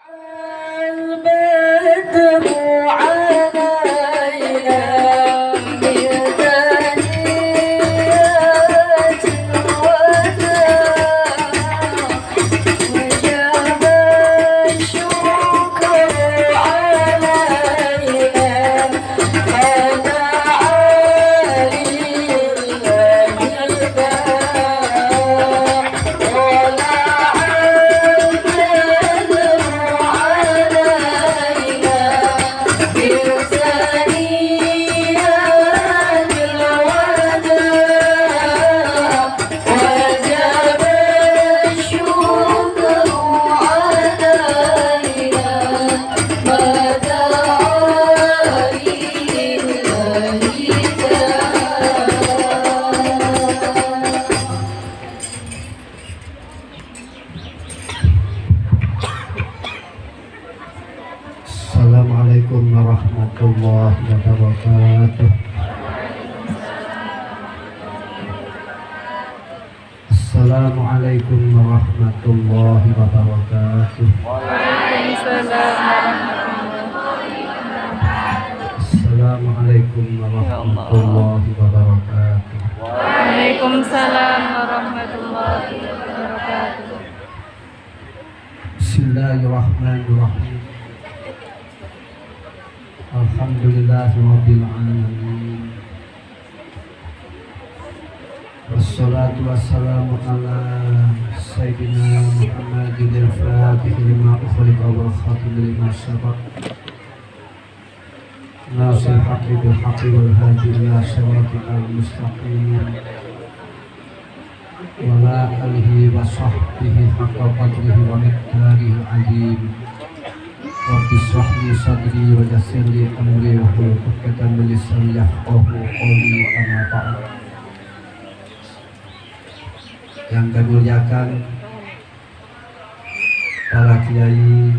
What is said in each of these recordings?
Assalamualaikum warahmatullahi wabarakatuh. Assalamualaikum warahmatullahi wabarakatuh. Assalamualaikum warahmatullahi wabarakatuh. Waalaikumsalam warahmatullahi wabarakatuh. Bismillahirrahmanirrahim. Alhamdulillahirabbil alamin. Wassalatu wassalamu ala sayyidina Muhammadin al-Fatih lima ukhliqa wal khatim lima sabaq. Nasir haqqi bil haqqi wal hadi ila siratal mustaqim. Wa la alihi wa sahbihi haqqa qadrihi wa miqdarihi al-azim. Rabbi shrah li sadri wa yassir li amri wahlul 'uqdatam min lisani yafqahu qawli. Amma ba'd. Yang kami muliakan para kiai,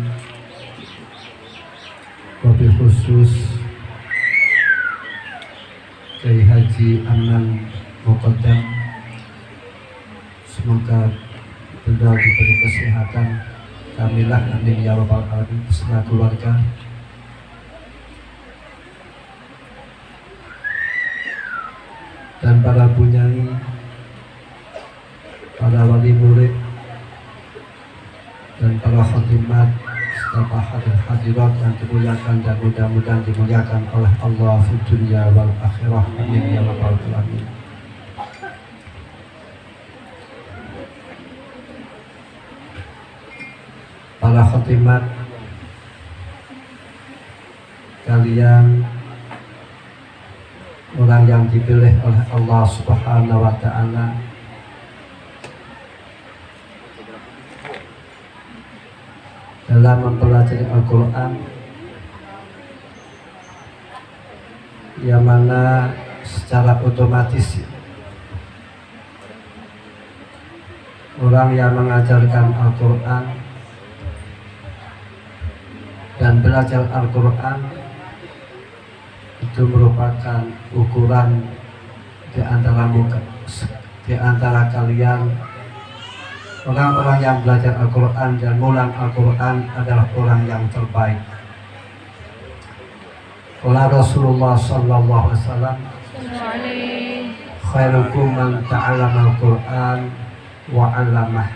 wabil khusus Kiai Haji Anan Muqaddam, semoga beliau diberi kesehatan kamilah, amin ya rabbal alamin, beserta keluarga. Dan para bunyai, para wali murid, dan para khatimat, serta hadirat yang dimuliakan dan mudah-mudahan dimuliakan oleh Allah fi dunya wal akhirah, amin ya rabbal alamin. Para khatimat, kalian orang yang dipilih oleh Allah Subhanahu wa ta'ala dalam mempelajari Al-Quran, yang mana secara otomatis orang yang mengajarkan Al-Quran dan belajar Al-Quran itu merupakan ukuran di antara kalian. Orang-orang yang belajar Al-Quran dan mengulang Al-Quran adalah orang yang terbaik. Qala Rasulullah sallallahu alaihi wasallam, khairukum man ta'allama Al-Quran wa 'allamah.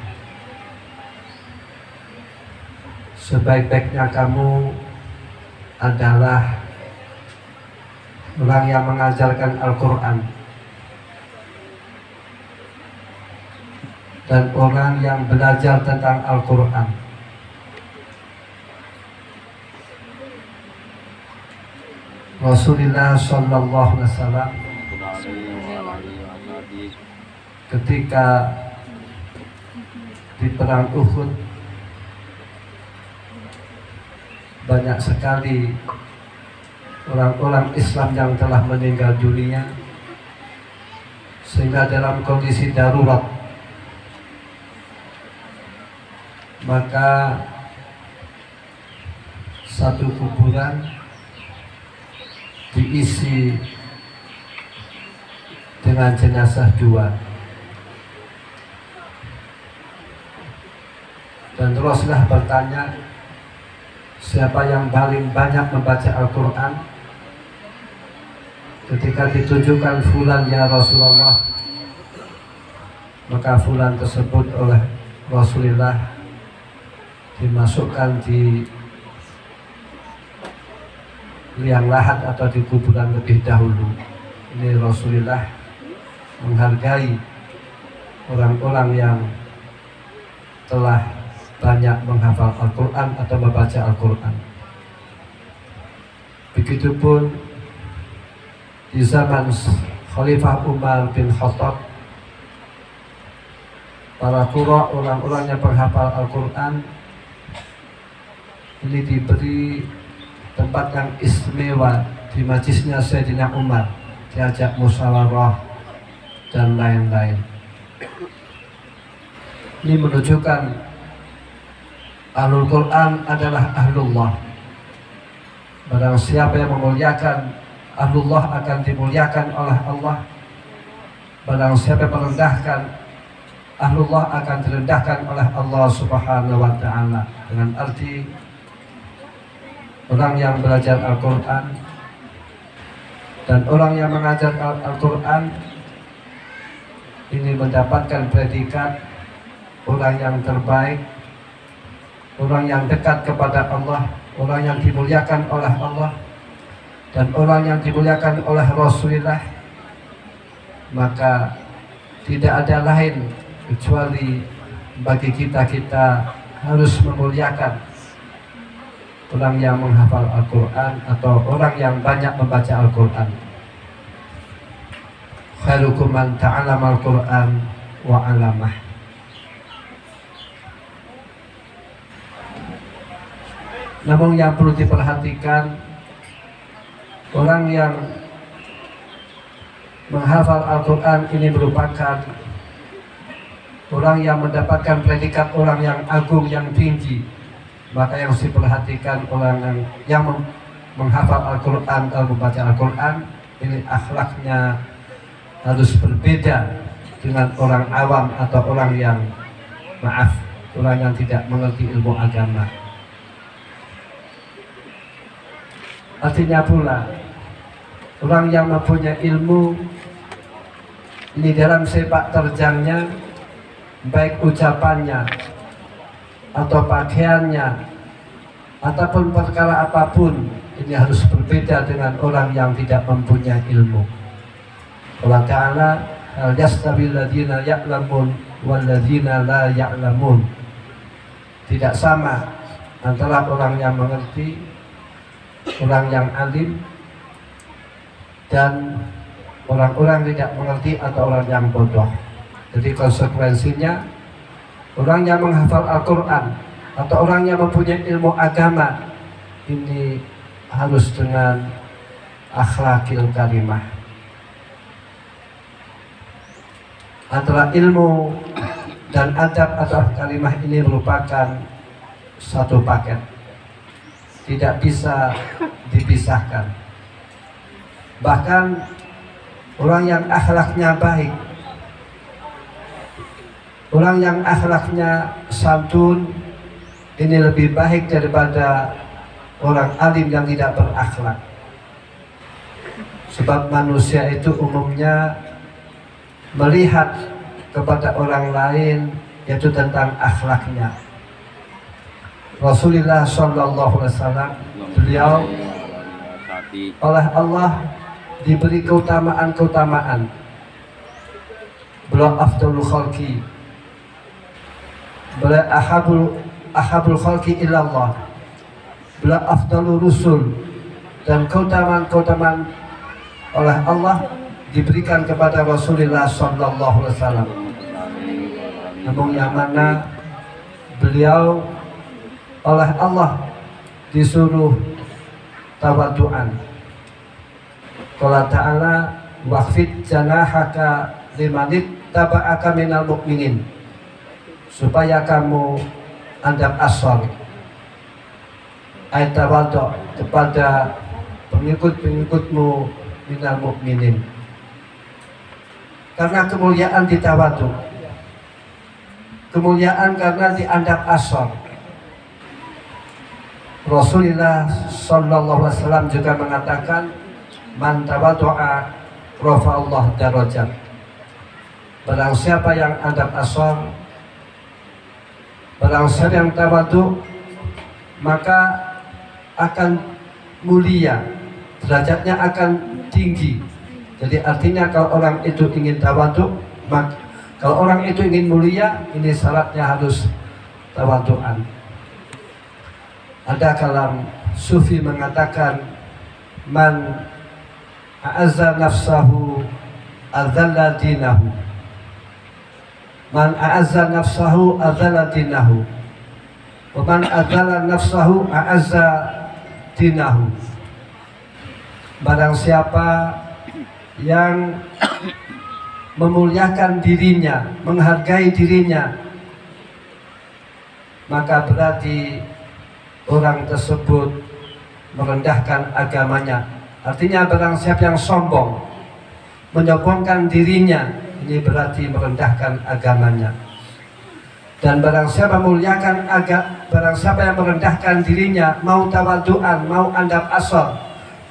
Sebaik-baiknya kamu adalah orang yang mengajarkan Al-Quran dan orang yang belajar tentang Al-Quran. Rasulullah sallallahu alaihi wasallam ketika di perang Uhud banyak sekali orang-orang Islam yang telah meninggal dunia, sehingga dalam kondisi darurat maka satu kuburan diisi dengan jenazah dua, dan Rasulullah bertanya, siapa yang paling banyak membaca Al-Quran, ketika ditunjukkan fulan ya Rasulullah, maka fulan tersebut oleh Rasulullah dimasukkan di liang lahat atau di kuburan lebih dahulu. Ini Rasulullah menghargai orang-orang yang telah banyak menghafal Al-Quran atau membaca Al-Quran. Begitupun di zaman Khalifah Umar bin Khattab, para qurra, orang-orang yang penghafal Al-Quran ini diberi tempat yang istimewa di majlisnya Sayyidina Umar, diajak musyawarah dan lain-lain. Ini menunjukkan Ahlul Quran adalah Ahlullah. Barang siapa yang memuliakan Ahlullah akan dimuliakan oleh Allah. Barang siapa yang merendahkan Ahlullah akan direndahkan oleh Allah Subhanahu wa Ta'ala. Dengan arti orang yang belajar Al-Quran dan orang yang mengajar Al-Quran ini mendapatkan predikat orang yang terbaik, orang yang dekat kepada Allah, orang yang dimuliakan oleh Allah, dan orang yang dimuliakan oleh Rasulullah. Maka tidak ada lain kecuali bagi kita harus memuliakan orang yang menghafal Al-Quran atau orang yang banyak membaca Al-Quran. Khairukum man ta'allama Al-Quran wa 'allamah. Namun yang perlu diperhatikan, orang yang menghafal Al-Quran ini merupakan orang yang mendapatkan predikat orang yang agung, yang tinggi. Maka yang harus diperhatikan orang yang menghafal Al-Quran atau membaca Al-Quran ini akhlaknya harus berbeda dengan orang awam atau orang yang orang yang tidak mengerti ilmu agama. Artinya pula orang yang mempunyai ilmu ini dalam sepak terjangnya, baik ucapannya atau pakaiannya ataupun perkara apapun, ini harus berbeda dengan orang yang tidak mempunyai ilmu. Allah Ta'ala, hal yastawi alladziina ya'lamun wal ladziina la ya'lamun. Tidak sama antara orang yang mengerti, orang yang alim, dan orang-orang tidak mengerti atau orang yang bodoh. Jadi konsekuensinya, orang yang menghafal Al-Quran atau orang yang mempunyai ilmu agama ini harus dengan akhlakil karimah. Antara ilmu dan adab atau kalimah ini merupakan satu paket, tidak bisa dipisahkan. Bahkan orang yang akhlaknya baik, orang yang akhlaknya santun ini lebih baik daripada orang alim yang tidak berakhlak. Sebab manusia itu umumnya melihat kepada orang lain yaitu tentang akhlaknya. Rasulullah SAW, beliau oleh Allah diberi keutamaan. Beliau afdalul khalqi, beliau ahabul khalqi ilallah, beliau afdalur rusul, dan keutamaan oleh Allah diberikan kepada Rasulullah SAW. Namun yang mana beliau oleh Allah disuruh tawadu'an. Qala ta'ala waqfid janahaka limanit taba'aka minal mu'minin, supaya kamu andap asal ayat tawadhu kepada pengikut-pengikutmu minal mu'minin. Karena kemuliaan di tawadhu, kemuliaan karena diandap asal. Rasulullah sallallahu alaihi wasallam juga mengatakan, man tawaddu'a rafa'allahu darajat. Barang siapa yang adab asar, barang siapa yang tawadhu, maka akan mulia, derajatnya akan tinggi. Jadi artinya kalau orang itu ingin tawadhu, kalau orang itu ingin mulia, ini syaratnya harus tawadhu'an. Ada kalam sufi mengatakan, man a'azza nafsahu adzalla dinahu. Man a'azza nafsahu adzalla dinahu. Wa man adzalla nafsahu a'azza dinahu. Barang siapa yang memuliakan dirinya, menghargai dirinya, maka berarti orang tersebut merendahkan agamanya. Artinya barang siapa yang sombong, menyombongkan dirinya, ini berarti merendahkan agamanya. Dan barang siapa memuliakan barang siapa yang merendahkan dirinya, mau tawadhu'an, mau andap asal,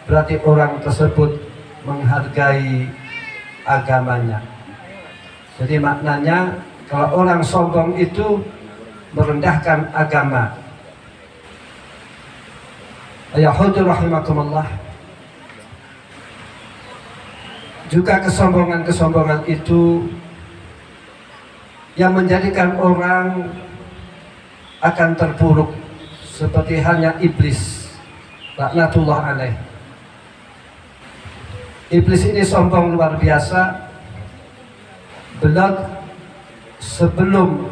berarti orang tersebut menghargai agamanya. Jadi maknanya kalau orang sombong itu merendahkan agama. Ayahudur rahimakumullah. Juga kesombongan itu yang menjadikan orang akan terpuruk, seperti halnya iblis laknatullah alaih. Iblis ini sombong luar biasa. Sebelum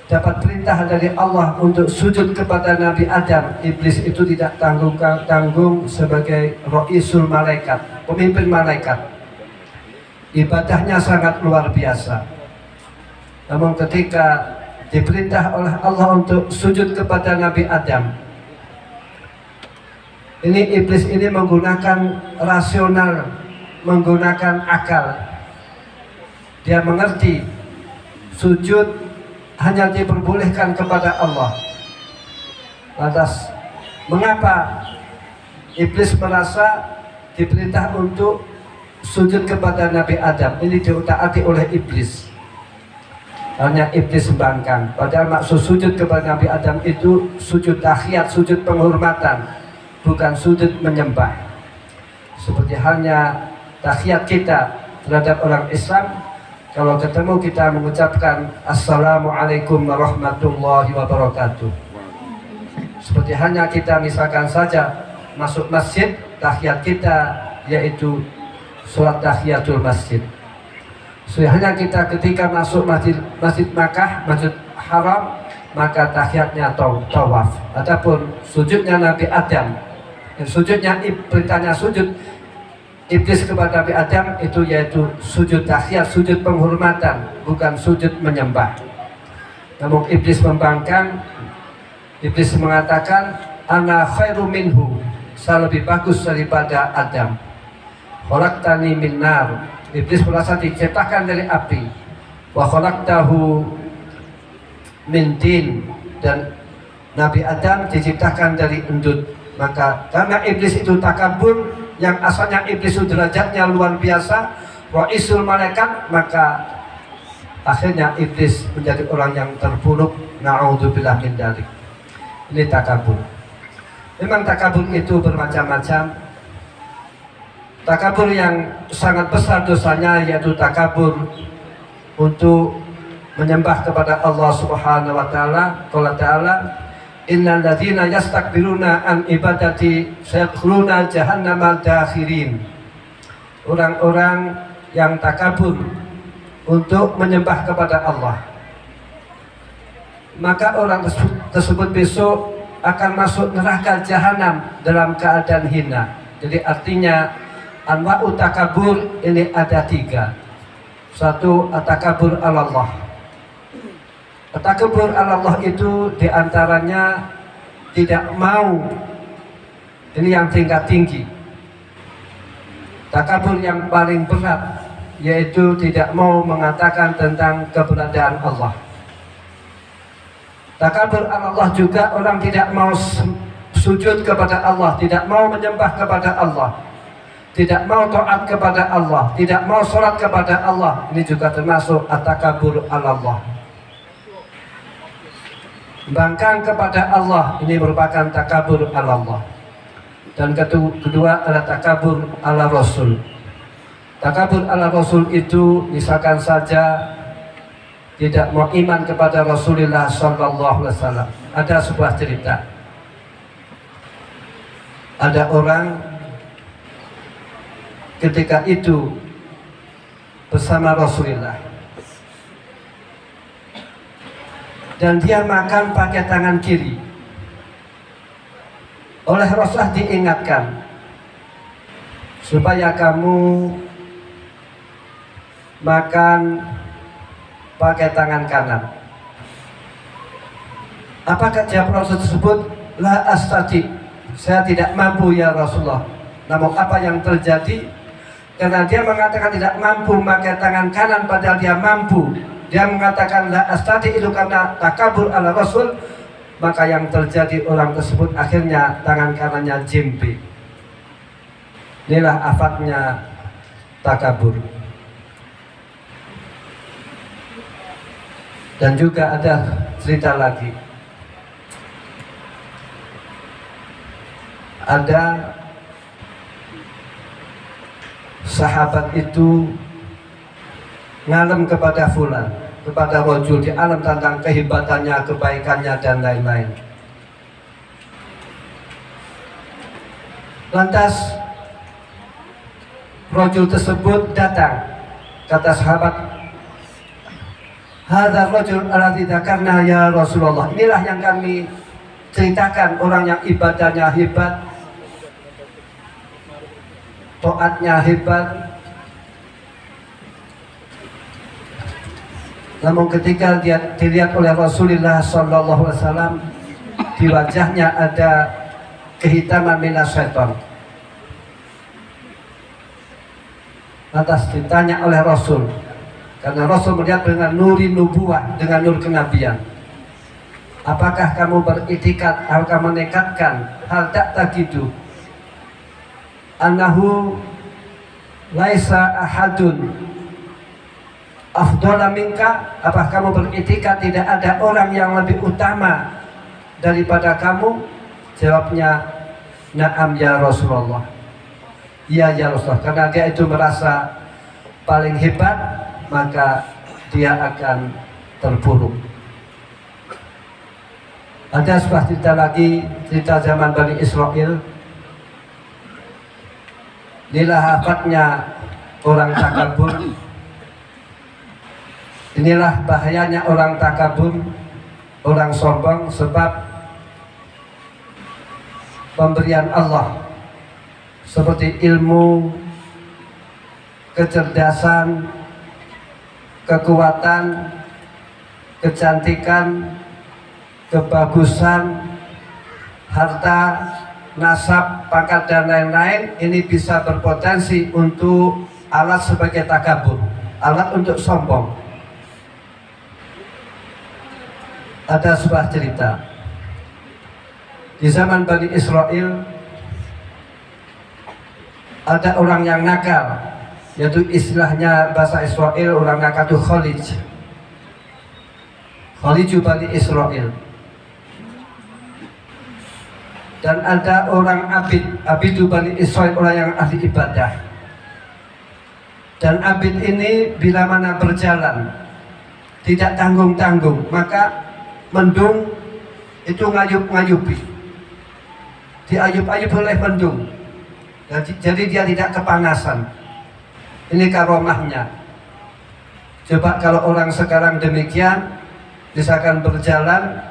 dapat perintah dari Allah untuk sujud kepada Nabi Adam, iblis itu tidak tanggung sebagai Ra'isul Malaikat, pemimpin malaikat. Ibadahnya sangat luar biasa. Namun ketika diperintah oleh Allah untuk sujud kepada Nabi Adam, ini iblis ini menggunakan rasional, menggunakan akal. Dia mengerti sujud hanya diperbolehkan kepada Allah. Lantas mengapa iblis merasa diperintah untuk sujud kepada Nabi Adam? Ini ditaati oleh iblis. Hanya iblis membangkang. Padahal maksud sujud kepada Nabi Adam itu sujud tahiyat, sujud penghormatan, bukan sujud menyembah. Seperti halnya tahiyat kita terhadap orang Islam, kalau ketemu kita mengucapkan Assalamualaikum warahmatullahi wabarakatuh. Seperti hanya kita misalkan saja masuk masjid, tahiyat kita yaitu sholat tahiyatul masjid. Hanya kita ketika masuk masjid Makkah, masjid Haram, maka tahiyatnya tawaf. Adapun sujudnya Nabi Adam, sujudnya perintahnya sujud iblis kepada Nabi Adam itu yaitu sujud tahiyat, sujud penghormatan, bukan sujud menyembah. Namun iblis membangkang. Iblis mengatakan, ana khairu minhu, saya lebih bagus daripada Adam. Khalaqtani min nar, iblis merasa diciptakan dari api. Wa khalaqtahu min tin, dan Nabi Adam diciptakan dari endut. Maka karena iblis itu takabur, yang asalnya iblis itu derajatnya luar biasa, Ra'isul Malaikat, maka akhirnya iblis menjadi orang yang terpuruk. Na'udzubillah min dzalik. Ini takabur. Memang takabur itu bermacam-macam. Takabur yang sangat besar dosanya yaitu takabur untuk menyembah kepada Allah Subhanahu wa taala. Qala ta'ala, innal ladzina yastakbiruna an ibadati sayadkhuluna jahannama dakhirin. Orang-orang yang takabur untuk menyembah kepada Allah, maka orang tersebut besok akan masuk neraka jahanam dalam keadaan hina. Jadi artinya anwa'u takabur ini ada 3. Satu, atakabur Allah. Takabur Allah itu diantaranya tidak mau, ini yang tingkat tinggi. Takabur yang paling berat yaitu tidak mau mengatakan tentang keberadaan Allah. Takabur Allah juga orang tidak mau sujud kepada Allah, tidak mau menyembah kepada Allah, tidak mau taat kepada Allah, tidak mau sholat kepada Allah. Ini juga termasuk at-takabur Allah. Bangkang kepada Allah, ini merupakan takabur Allah. Dan kedua adalah takabur ala Rasul. Takabur ala Rasul itu misalkan saja tidak mau iman kepada Rasulullah SAW. Ada sebuah cerita. Ada orang ketika itu bersama Rasulullah, dan dia makan pakai tangan kiri. Oleh Rasulullah diingatkan, supaya kamu makan pakai tangan kanan. Apakah jawab Rasul tersebut? La astati, saya tidak mampu ya Rasulullah. Namun apa yang terjadi? Karena dia mengatakan tidak mampu pakai tangan kanan padahal dia mampu. Dia mengatakan la astati itu karena takabur ala Rasul. Maka yang terjadi orang tersebut akhirnya tangan kanannya jimpi. Inilah afatnya takabur. Dan juga ada cerita lagi. Ada sahabat itu ngalem kepada fulan, kepada rojul, di alam tentang kehebatannya, kebaikannya dan lain-lain. Lantas rojul tersebut datang, kata sahabat, hadza rajul alladzi dzakarna ya Rasulullah. Inilah yang kami ceritakan, orang yang ibadahnya hebat, taatnya hebat. Namun ketika dilihat oleh Rasulullah SAW, di wajahnya ada kehitaman minas syaitan. Lantas ditanya oleh Rasul, karena Rasul melihat dengan nuri nubuah, dengan nur kenabian, apakah kamu beriktikad, apakah menekadkan hal tak takidu annahu laisa ahadun afdala minka, apakah kamu beriktikad tidak ada orang yang lebih utama daripada kamu? Jawabnya, na'am ya Rasulullah. Ya ya Rasulullah. Karena dia itu merasa paling hebat, maka dia akan terpuruk. Ada sebuah cerita lagi, cerita zaman Bani Israel. Inilah afatnya orang takabur. Inilah bahayanya orang takabur, orang sombong, sebab pemberian Allah seperti ilmu, kecerdasan, kekuatan, kecantikan, kebagusan, harta, nasab, pangkat dan lain-lain, ini bisa berpotensi untuk alat sebagai takabur, alat untuk sombong. Ada sebuah cerita di zaman Bani Israel, ada orang yang nakal, yaitu istilahnya bahasa Israel, orang nakal itu Khaliju Bani Israel. Dan ada orang abidu Bani Israel, orang yang ahli ibadah. Dan abid ini bila mana berjalan tidak tanggung-tanggung, maka mendung itu ngayup-ngayupi, diayup-ayup oleh mendung. Jadi dia tidak kepanasan. Ini karomahnya. Coba kalau orang sekarang demikian, misalkan berjalan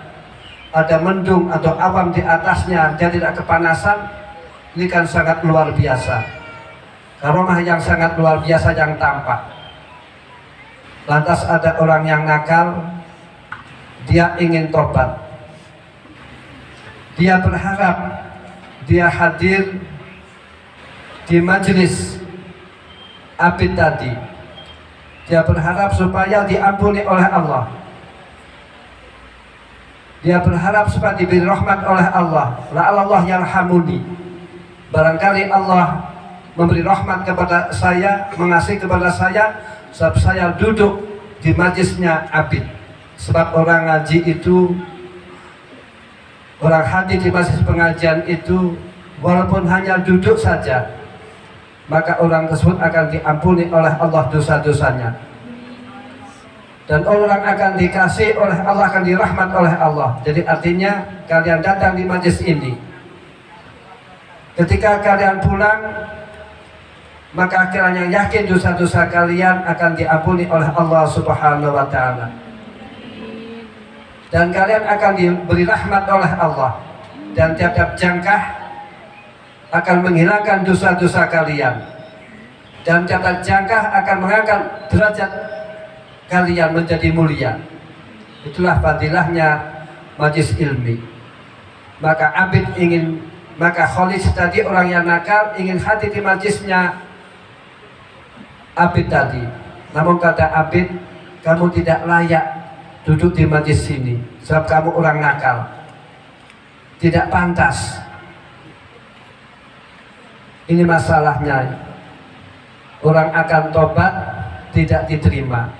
ada mendung atau awan di atasnya, dia tidak kepanasan, ini kan sangat luar biasa. Karomah yang sangat luar biasa yang tampak. Lantas ada orang yang nakal, dia ingin tobat. Dia berharap dia hadir di majelis abid tadi. Dia berharap supaya diampuni oleh Allah. Dia berharap supaya diberi rahmat oleh Allah. La'allallah yarhamuni. Barangkali Allah memberi rahmat kepada saya, mengasihi kepada saya, sebab saya duduk di majlisnya Abid. Sebab orang ngaji itu, orang hadir di majlis pengajian itu, walaupun hanya duduk saja, maka orang tersebut akan diampuni oleh Allah dosa-dosanya. Dan orang akan dikasih oleh Allah, akan dirahmat oleh Allah. Jadi artinya kalian datang di majlis ini, ketika kalian pulang, maka kiranya yakin dosa-dosa kalian akan diampuni oleh Allah Subhanahu wa Ta'ala, dan kalian akan diberi rahmat oleh Allah, dan tiap-tiap jangkah akan menghilangkan dosa-dosa kalian, dan tiap-tiap jangkah akan mengangkat derajat kalian menjadi mulia. Itulah fadilahnya majlis ilmi. Maka Abid ingin, maka Khalid tadi orang yang nakal ingin hadir di majlisnya Abid tadi. Namun kata Abid, kamu tidak layak duduk di majlis sini, sebab kamu orang nakal, tidak pantas. Ini masalahnya. Orang akan tobat tidak diterima.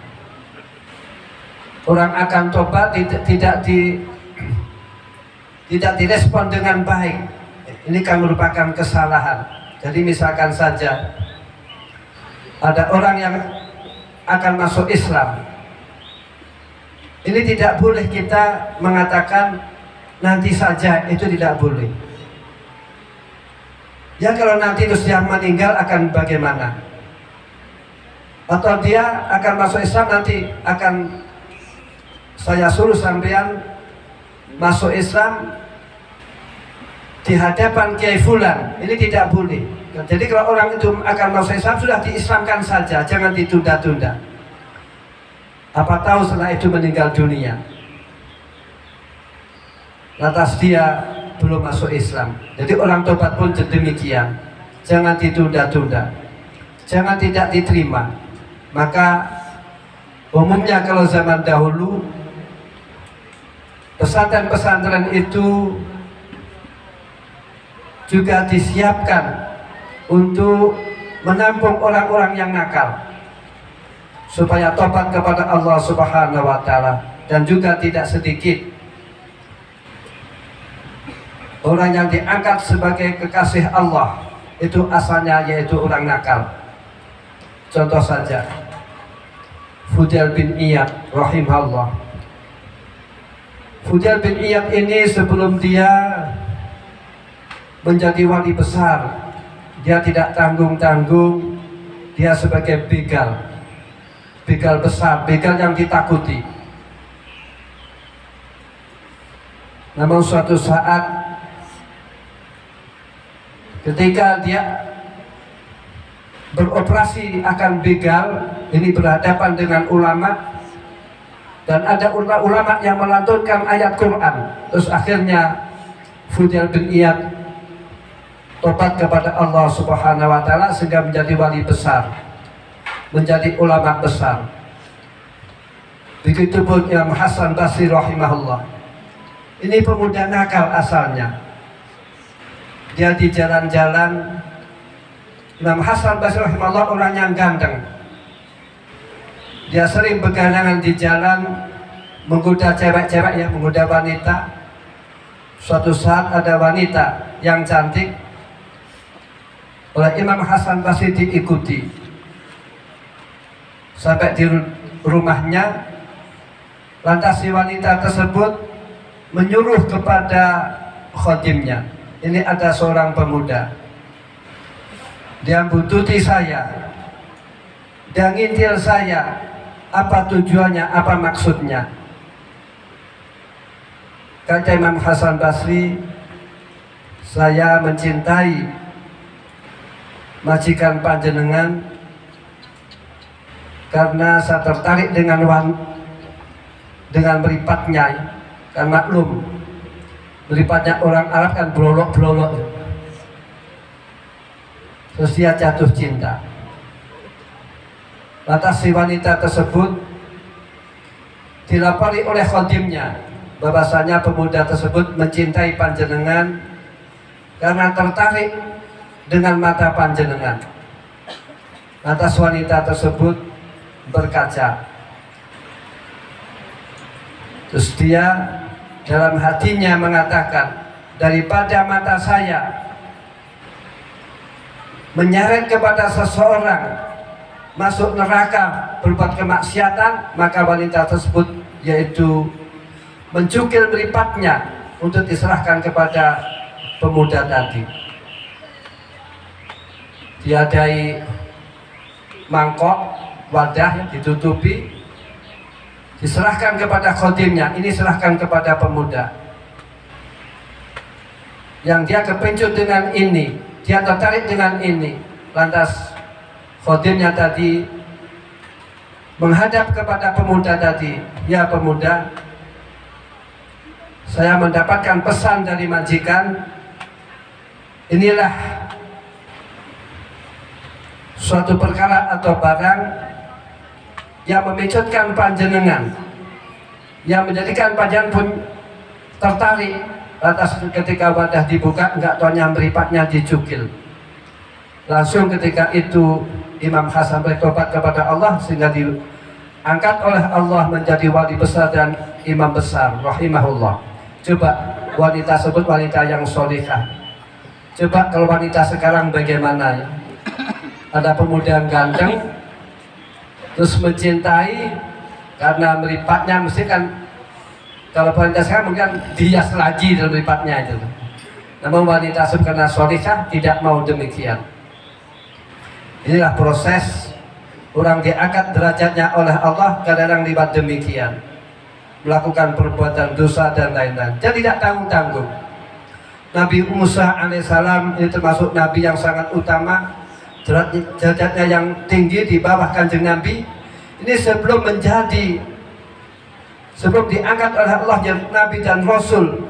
Orang akan tobat tidak direspon dengan baik. Ini kan merupakan kesalahan. Jadi misalkan saja ada orang yang akan masuk Islam, ini tidak boleh kita mengatakan nanti saja, itu tidak boleh. Ya kalau nanti terus dia meninggal akan bagaimana? Atau dia akan masuk Islam, nanti akan saya suruh sampean masuk Islam di hadapan Kiai Fulan, ini tidak boleh. Jadi kalau orang itu akan masuk Islam, sudah diislamkan saja, jangan ditunda-tunda. Apa tahu setelah itu meninggal dunia, lantas dia belum masuk Islam. Jadi orang tobat pun demikian, jangan ditunda-tunda, jangan tidak diterima. Maka umumnya kalau zaman dahulu pesantren-pesantren itu juga disiapkan untuk menampung orang-orang yang nakal, supaya tobat kepada Allah Subhanahu wa Ta'ala. Dan juga tidak sedikit orang yang diangkat sebagai kekasih Allah itu asalnya yaitu orang nakal. Contoh saja Fudail bin Iyad rahimahullah. Fudail bin Iyad ini sebelum dia menjadi wali besar, dia tidak tanggung-tanggung. Dia sebagai begal, begal besar, begal yang ditakuti. Namun suatu saat ketika dia beroperasi akan begal, ini berhadapan dengan ulama, dan ada ulama yang melantunkan ayat Quran. Terus akhirnya Fudail bin Iyad tobat kepada Allah Subhanahu wa Ta'ala sehingga menjadi wali besar, menjadi ulama besar. Begitupun Imam Hasan Basri rahimahullah. Ini pemuda nakal asalnya. Dia di jalan-jalan, Imam Hasan Basri rahimahullah orang yang ganteng. Dia sering begandangan di jalan, menggoda cewek-cewek, ya, menggoda wanita. Suatu saat ada wanita yang cantik, oleh Imam Hasan Basri diikuti sampai di rumahnya. Lantas si wanita tersebut menyuruh kepada khadimnya, ini ada seorang pemuda, dia buntuti saya, dia ngintil saya. Apa tujuannya, apa maksudnya? Kata Imam Hasan Basri, saya mencintai majikan panjenengan karena saya tertarik dengan meripatnya. Kan maklum, meripatnya orang Arab kan blolok-blolok. Terus dia jatuh cinta. Lantas si wanita tersebut dilapari oleh khadimnya, bahwasanya pemuda tersebut mencintai panjenengan karena tertarik dengan mata panjenengan. Lantas wanita tersebut berkaca. Terus dia dalam hatinya mengatakan, daripada mata saya menyeret kepada seseorang masuk neraka berbuat kemaksiatan, maka wanita tersebut yaitu mencukil mripatnya untuk diserahkan kepada pemuda tadi. Diadai mangkok, wadah yang ditutupi, diserahkan kepada khodimnya. Ini serahkan kepada pemuda. Yang dia kepencut dengan ini, dia tertarik dengan ini. Lantas khodimnya tadi menghadap kepada pemuda tadi. Ya pemuda, saya mendapatkan pesan dari majikan. Inilah suatu perkara atau barang yang memecutkan panjenengan, yang menjadikan panjenengan pun tertarik. Lantas ketika wadah dibuka, enggak taunya mripatnya dicukil. Langsung ketika itu Imam Hasan bertobat kepada Allah sehingga diangkat oleh Allah menjadi wali besar dan imam besar rahimahullah. Coba wanita sebut wanita yang solihah. Coba kalau wanita sekarang bagaimana ya? Ada pemuda yang ganteng terus mencintai karena meripatnya, mesti kan kalau wanita sekarang mungkin dihias lagi dalam meripatnya itu. Namun wanita karena solihah tidak mau demikian. Inilah proses orang diangkat derajatnya oleh Allah kadang-kadang lewat demikian, melakukan perbuatan dosa dan lain-lain. Jadi tidak tanggung-tanggung. Nabi Musa alaihissalam ini termasuk nabi yang sangat utama, derajatnya yang tinggi di bawah Kanjeng Nabi. Ini sebelum diangkat oleh Allah jadi Nabi dan Rasul,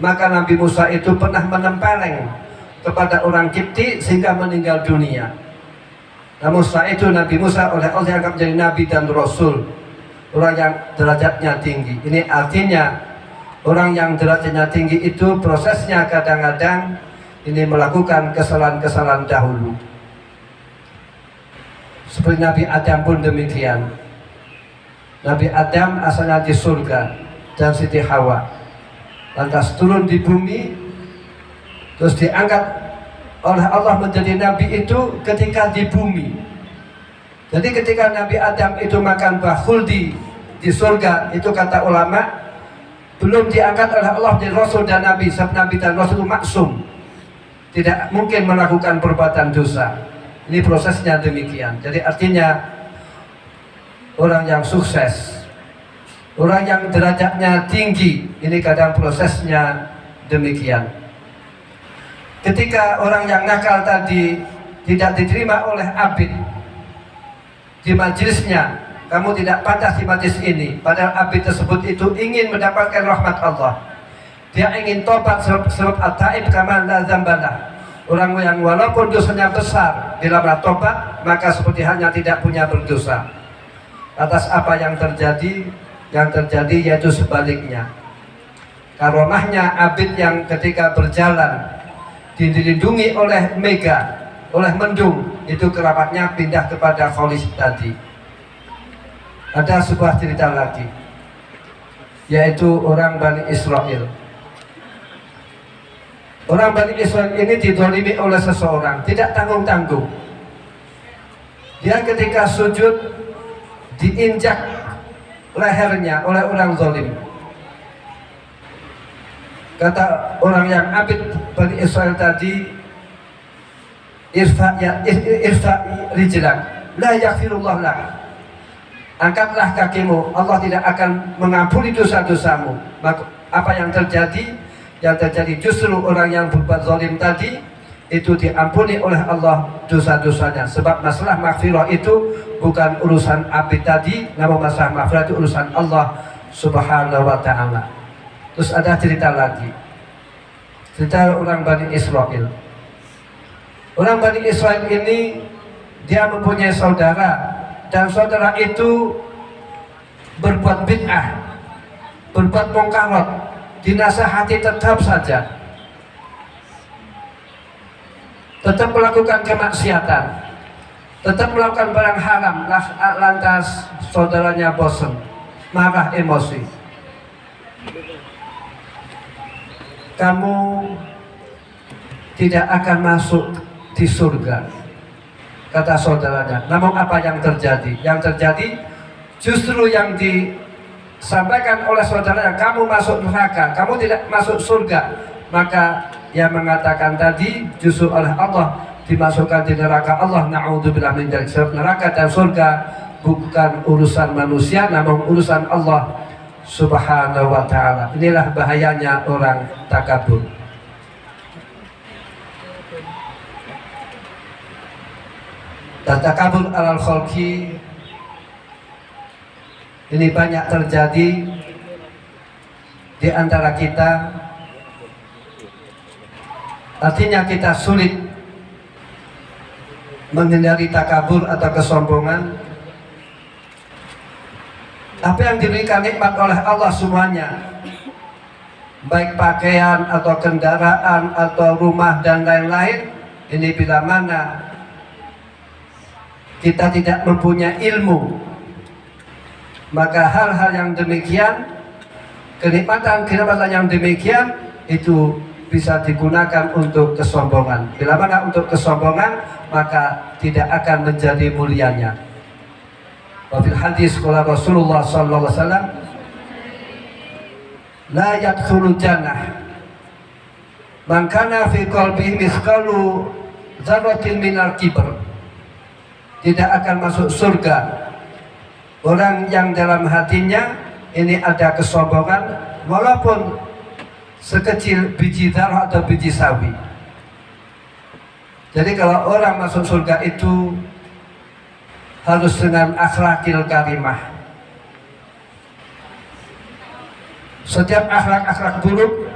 maka Nabi Musa itu pernah menempeleng kepada orang Kipti sehingga meninggal dunia. Namun setelah itu Nabi Musa oleh Allah dianggap menjadi Nabi dan Rasul, orang yang derajatnya tinggi. Ini artinya orang yang derajatnya tinggi itu prosesnya kadang-kadang ini melakukan kesalahan-kesalahan dahulu. Seperti Nabi Adam pun demikian. Nabi Adam asalnya di surga dan Siti Hawa, lantas turun di bumi, terus diangkat oleh Allah menjadi Nabi itu ketika di bumi. Jadi ketika Nabi Adam itu makan buah khuldi di surga, itu kata ulama belum diangkat oleh Allah menjadi Rasul dan Nabi. Sebab Nabi dan Rasul itu maksum, tidak mungkin melakukan perbuatan dosa. Ini prosesnya demikian. Jadi artinya orang yang sukses, orang yang derajatnya tinggi, ini kadang prosesnya demikian. Ketika orang yang nakal tadi tidak diterima oleh abid di majelisnya, kamu tidak pantas di majelis ini, padahal abid tersebut itu ingin mendapatkan rahmat Allah. Dia ingin tobat sebab at-taib kama la dzambalah. Orang yang walaupun dosanya besar, bila bertobat maka seperti halnya tidak punya berdosa. Atas apa yang terjadi? Yang terjadi yaitu sebaliknya. Karomahnya abid yang ketika berjalan dilindungi oleh mega, oleh mendung, itu kerabatnya pindah kepada kholis tadi. Ada sebuah cerita lagi, yaitu orang Bani Israel. Orang Bani Israel ini didolimi oleh seseorang, tidak tanggung-tanggung. Dia ketika sujud diinjak lehernya oleh orang zalim. Kata orang yang abid Bani Israel tadi, irfa rijlak la yaghfirullah lak. Angkatlah kakimu, Allah tidak akan mengampuni dosa-dosamu. Maka apa yang terjadi? Yang terjadi justru orang yang berbuat zalim tadi itu diampuni oleh Allah dosa-dosanya. Sebab masalah maghfirah itu bukan urusan abid tadi, namun masalah maghfirah itu urusan Allah Subhanahu wa ta'ala. Terus ada cerita lagi, cerita orang Bani Israel. Orang Bani Israel ini dia mempunyai saudara, dan saudara itu berbuat bid'ah. berbuat mungkarat, dinasihati tetap saja, tetap melakukan kemaksiatan, tetap melakukan barang haram, lantas saudaranya bosan, marah, emosi, kamu tidak akan masuk di surga, kata saudaranya. Namun apa yang terjadi? Yang terjadi justru yang disampaikan oleh saudaranya, kamu masuk neraka, kamu tidak masuk surga. Maka yang mengatakan tadi justru oleh Allah dimasukkan di neraka Allah. Na'udzubillah min dzalik. Neraka dan surga bukan urusan manusia, namun urusan Allah Subhanahu wa ta'ala. Inilah bahayanya orang takabur. Dan takabur alal khalqi ini banyak terjadi di antara kita. Artinya kita sulit menghindari takabur atau kesombongan. Apa yang diberikan nikmat oleh Allah semuanya, baik pakaian atau kendaraan atau rumah dan lain-lain, ini bila mana kita tidak mempunyai ilmu, maka hal-hal yang demikian, kenikmatan yang demikian itu bisa digunakan untuk kesombongan. Bila mana untuk kesombongan, maka tidak akan menjadi mulianya. Wafil hadis qala Rasulullah sallallahu alaihi wasallam, la yadkhulul jannah man kana fi qalbihi mithqalu dzarratin minal kibr. Tidak akan masuk surga orang yang dalam hatinya ini ada kesombongan, walaupun sekecil biji zarah atau biji sawi. Jadi kalau orang masuk surga itu harus dengan akhlakil karimah. Setiap akhlak-akhlak buruk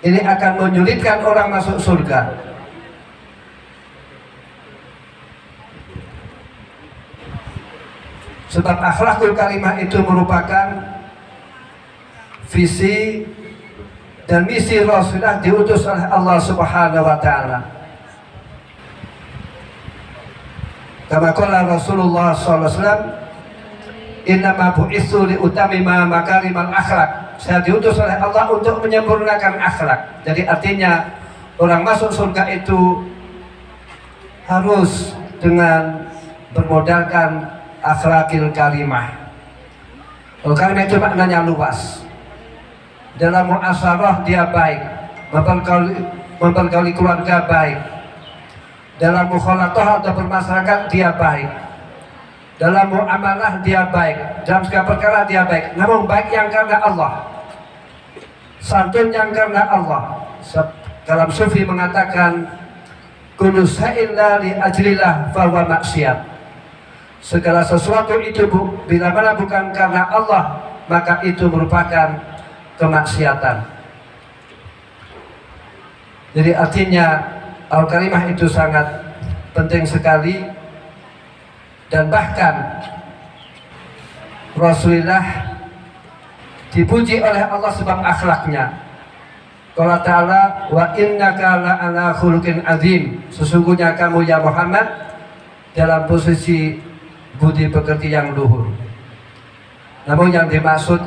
ini akan menyulitkan orang masuk surga. Sebab akhlakul karimah itu merupakan visi dan misi Rasulullah diutus oleh Allah Subhanahu wa ta'ala. Kama qala Rasulullah sallallahu alaihi wasallam, innama bu'itsu liutamima makarimal akhlak. Saya diutus oleh Allah untuk menyempurnakan akhlak. Jadi artinya orang masuk surga itu harus dengan bermodalkan akhlakil karimah. Karimah itu maknanya luas. Dalam muasyarah dia baik, mempergauli keluarga baik. Dalam mukhalatah atau bermasyarakat dia baik. Dalam muamalah dia baik. Dalam segala perkara dia baik. Namun baik yang karena Allah, santun yang karena Allah. Dalam sufi mengatakan, kullu shay'in la li ajlillah fa huwa maksiat. Segala sesuatu itu bila mana bukan karena Allah, maka itu merupakan kemaksiatan. Jadi artinya al-karimah itu sangat penting sekali. Dan bahkan Rasulullah dipuji oleh Allah sebab akhlaknya. Qala ta'ala, wa innaka la'ala khuluqin azim. Sesungguhnya kamu ya Muhammad dalam posisi budi pekerti yang luhur. Namun yang dimaksud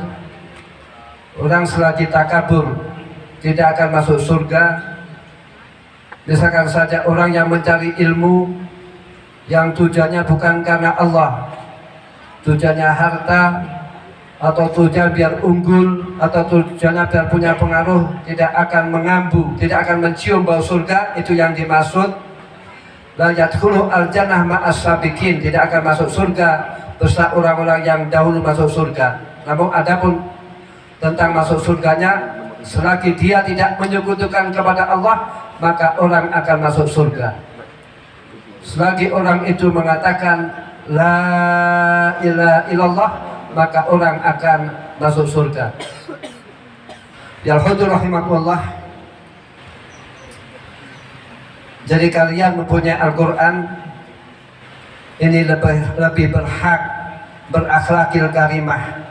orang selagi takabur tidak akan masuk surga. Misalkan saja orang yang mencari ilmu yang tujuannya bukan karena Allah, tujuannya harta, atau tujuan biar unggul, atau tujuannya biar punya pengaruh, tidak akan mengambu, tidak akan mencium bau surga. Itu yang dimaksud la yadkhulu al-jannah ma'as sabiqin. Tidak akan masuk surga bersama orang-orang yang dahulu masuk surga. Namun adapun tentang masuk surganya, selagi dia tidak menyekutukan kepada Allah, maka orang akan masuk surga. Selagi orang itu mengatakan la ilaha illallah, maka orang akan masuk surga. Ya al-hudur rahimakumullah. Jadi kalian mempunyai Al-Quran ini lebih berhak berakhlakil karimah.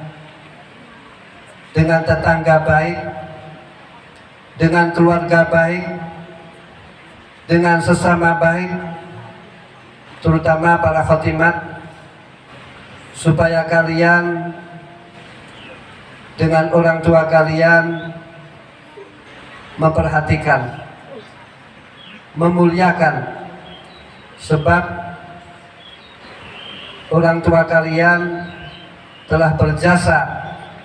dengan tetangga baik, dengan keluarga baik, dengan sesama baik, terutama para khatimat, supaya kalian dengan orang tua kalian memperhatikan, memuliakan, sebab orang tua kalian telah berjasa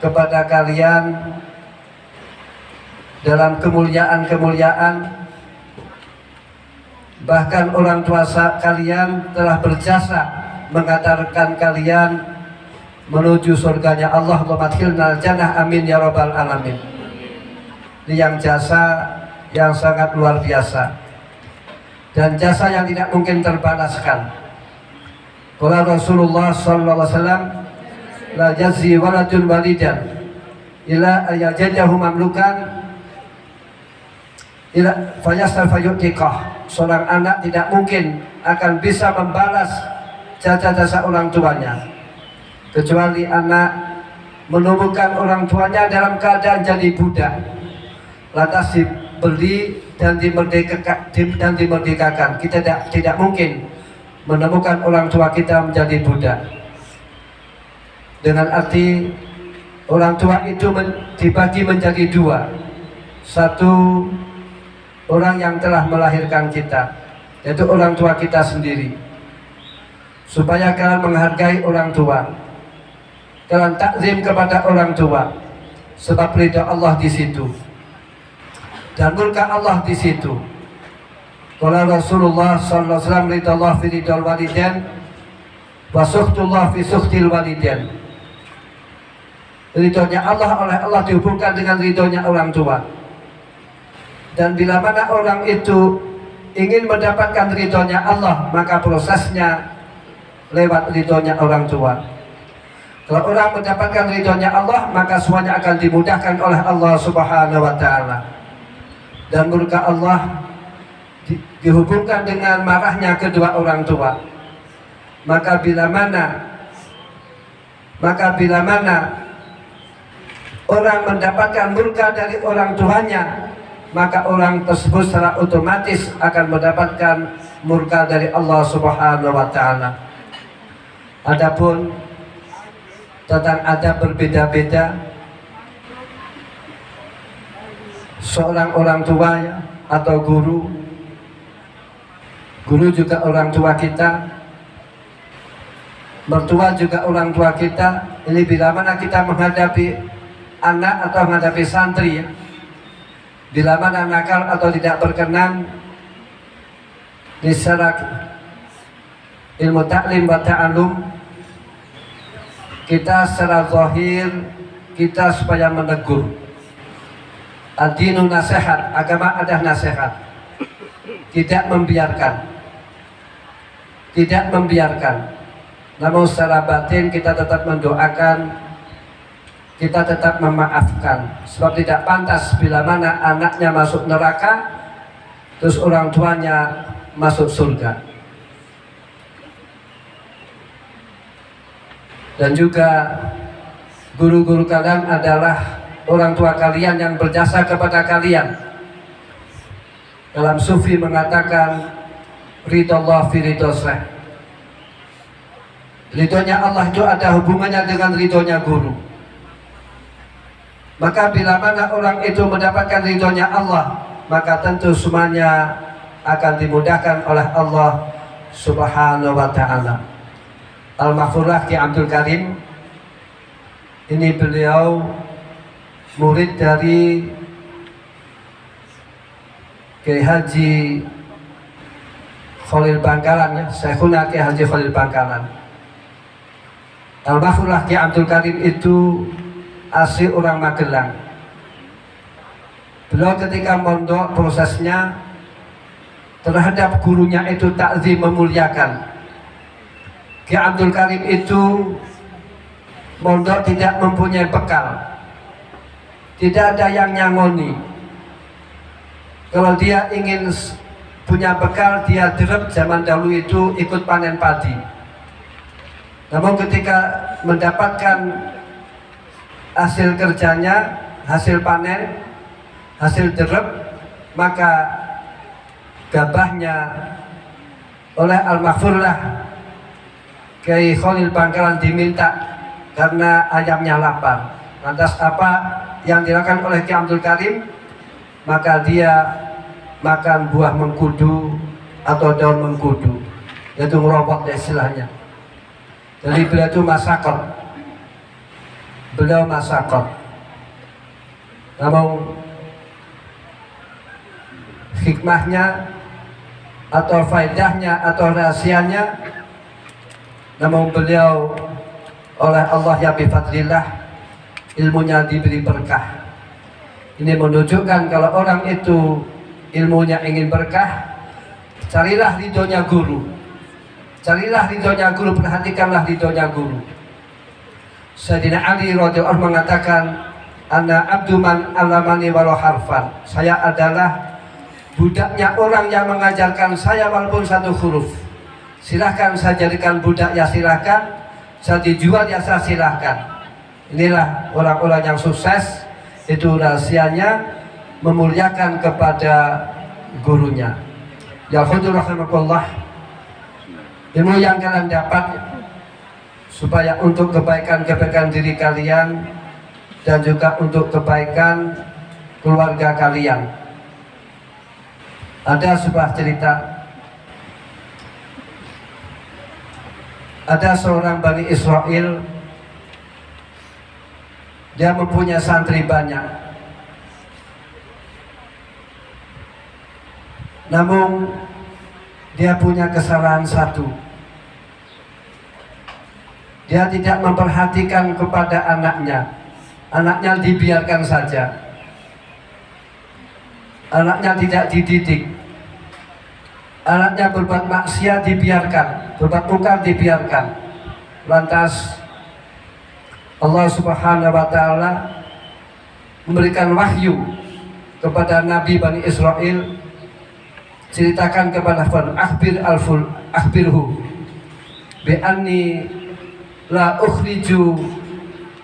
kepada kalian dalam kemuliaan-kemuliaan. Bahkan orang tua kalian telah berjasa mengantarkan kalian menuju surganya Allah. Allahumma jannah, amin ya rabbal alamin. Ini yang jasa yang sangat luar biasa dan jasa yang tidak mungkin terbalaskan. Qala Rasulullah sallallahu alaihi wasallam, la jazzi waladun walidan ila ayajajahu mamlukan ila fayasal fayutikah. Seorang anak tidak mungkin akan bisa membalas jasa-jasa orang tuanya kecuali anak menemukan orang tuanya dalam keadaan jadi budak, lantas dibeli dan dimerdekakan. Kita tidak mungkin menemukan orang tua kita menjadi budak. Dengan arti orang tua itu dibagi menjadi dua. Satu, orang yang telah melahirkan kita, yaitu orang tua kita sendiri. Supaya kalian menghargai orang tua, kalian takzim kepada orang tua, sebab ridha Allah di situ dan murka Allah di situ. Qala Rasulullah sallallahu alaihi wasallam, ridha Allah fi ridhal walidain wa sukhtullah fi sukhtil walidain. Ridhonya Allah oleh Allah dihubungkan dengan ridhonya orang tua. Dan bila mana orang itu ingin mendapatkan ridhonya Allah, maka prosesnya lewat ridhonya orang tua. Kalau orang mendapatkan ridhonya Allah, maka semuanya akan dimudahkan oleh Allah Subhanahu wa ta'ala. Dan murka Allah dihubungkan dengan marahnya kedua orang tua. Maka bila mana orang mendapatkan murka dari orang tuanya, maka orang tersebut secara otomatis akan mendapatkan murka dari Allah Subhanahu wa ta'ala. Adapun tentang adab berbeda-beda seorang orang tua ya, atau guru juga orang tua kita, mertua juga orang tua kita. Ini bila mana kita menghadapi anak atau menghadapi santri ya, bila mana nakal atau tidak berkenan di secara ilmu taklim wa ta'alum, kita secara zahir kita supaya menegur. Ad-dinu nasihat, agama ada nasihat, tidak membiarkan. Namun secara batin kita tetap mendoakan, kita tetap memaafkan. Sebab tidak pantas bila mana anaknya masuk neraka terus orang tuanya masuk surga. Dan juga guru-guru kalian adalah orang tua kalian yang berjasa kepada kalian. Dalam sufi mengatakan ridallah fi ridoslah. Ridhonya Allah itu ada hubungannya dengan ridhonya guru. Maka bila mana orang itu mendapatkan ridhonya Allah, maka tentu semuanya akan dimudahkan oleh Allah Subhanahu wa ta'ala. Al-Mahfurah Ki Abdul Karim, ini beliau murid dari Kiai Haji Khalil Bangkalan ya, Syekhuna Kiai Haji Khalil Bangkalan. Al-Mahfurah Ki Abdul Karim itu asli orang Magelang. Beliau ketika mondok prosesnya terhadap gurunya itu takzim, memuliakan. Ki Abdul Karim itu mondok tidak mempunyai bekal, tidak ada yang nyangoni. Kalau dia ingin punya bekal, dia derep zaman dahulu itu ikut panen padi. Namun ketika mendapatkan hasil kerjanya, hasil panen, hasil derep, maka gabahnya oleh Al-Maghfurlah Kiai Khalil Bangkalan diminta karena ayamnya lapar. Lantas apa yang dilakukan oleh Kiai Abdul Karim? Maka dia makan buah mengkudu atau daun mengkudu, yaitu ngerobot istilahnya. Jadi beliau itu masakot. Beliau masakot. Namun hikmahnya atau faedahnya atau rahasianya, namun beliau oleh Allah ya bifadlillah ilmunya diberi berkah. Ini menunjukkan kalau orang itu ilmunya ingin berkah, carilah ridhonya guru. Carilah ridhonya guru, perhatikanlah ridhonya guru. Sayyidina Ali radhiyallahu anhu mengatakan, "Ana abdu man alamani walau harfan." Saya adalah budaknya orang yang mengajarkan saya walaupun satu huruf. Silahkan saya jadikan budak, ya silahkan. Saya dijual, ya saya silahkan. Inilah orang-orang yang sukses. Itu rahasianya memuliakan kepada gurunya. Ya rahimahullah, ilmu yang kalian dapat supaya untuk kebaikan diri kalian dan juga untuk kebaikan keluarga kalian. Ada sebuah cerita, ada seorang Bani Israel, dia mempunyai santri banyak, namun dia punya kesalahan satu. Dia tidak memperhatikan kepada anaknya. Anaknya dibiarkan saja. Anaknya tidak dididik. Anaknya berbuat maksiat dibiarkan, berbuat mungkar dibiarkan. Lantas Allah Subhanahu wa taala memberikan wahyu kepada Nabi Bani Israel, ceritakan kepada Fir'aun, akhbirhu bi anni la ukhriju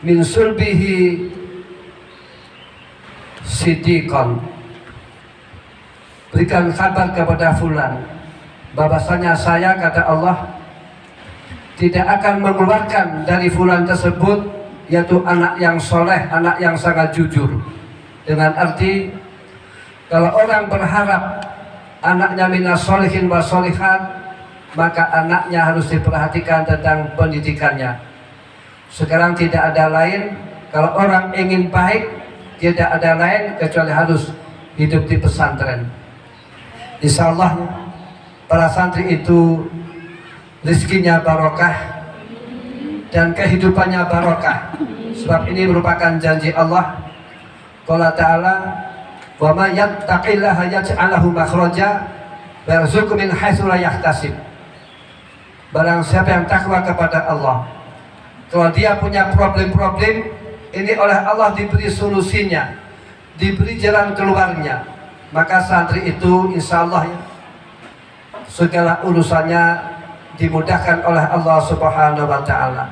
min sulbihi siddiqan. Berikan kabar kepada fulan bahwasanya saya, kata Allah, tidak akan mengeluarkan dari fulan tersebut, yaitu anak yang soleh, anak yang sangat jujur. Dengan arti, kalau orang berharap anaknya minas solihin wa solihat, maka anaknya harus diperhatikan tentang pendidikannya. Sekarang tidak ada lain, kalau orang ingin baik, tidak ada lain kecuali harus hidup di pesantren. Insya Allah para santri itu rezekinya barokah dan kehidupannya barokah. Sebab ini merupakan janji Allah. Qala ta'ala, "Wa may yattaqillaha yaj'al lahu makhraja wa yarzuqhu min haitsu la yahtasib." Barang siapa yang takwa kepada Allah, kalau dia punya problem-problem, ini oleh Allah diberi solusinya, diberi jalan keluarnya. Maka santri itu insya Allah ya, segala urusannya dimudahkan oleh Allah Subhanahu wa ta'ala.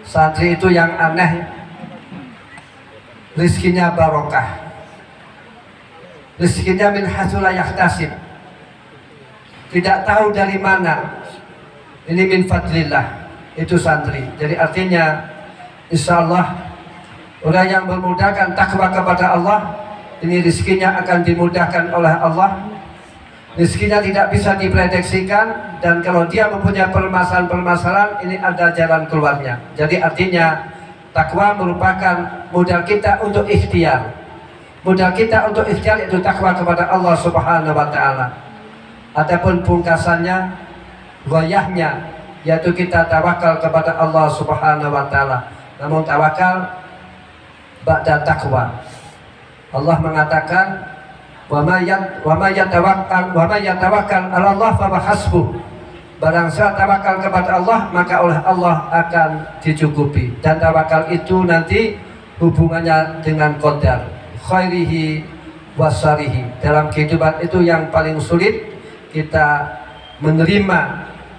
Santri itu yang aneh, rizkinya barokah, rizkinya min haitsu la yahtasib, tidak tahu dari mana. Ini min fadlillah, itu santri. Jadi artinya insya Allah orang yang memudahkan takwa kepada Allah, ini rizkinya akan dimudahkan oleh Allah. Rizkinya tidak bisa diprediksikan, dan kalau dia mempunyai permasalahan-permasalahan, ini ada jalan keluarnya. Jadi artinya takwa merupakan modal kita untuk ikhtiar. Modal kita untuk ikhtiar itu takwa kepada Allah Subhanahu wa ta'ala. Adapun pungkasannya, goyahnya, yaitu kita tawakal kepada Allah Subhanahu wa ta'ala. Namun tawakal ba'da takwa. Allah mengatakan, wa may yatawakkal 'ala Allah fa hasbuh. Barang siapa tawakal kepada Allah, maka oleh Allah akan dicukupi. Dan tawakal itu nanti hubungannya dengan qadar, khairihi wa syarrihi. Dalam kehidupan itu yang paling sulit kita menerima,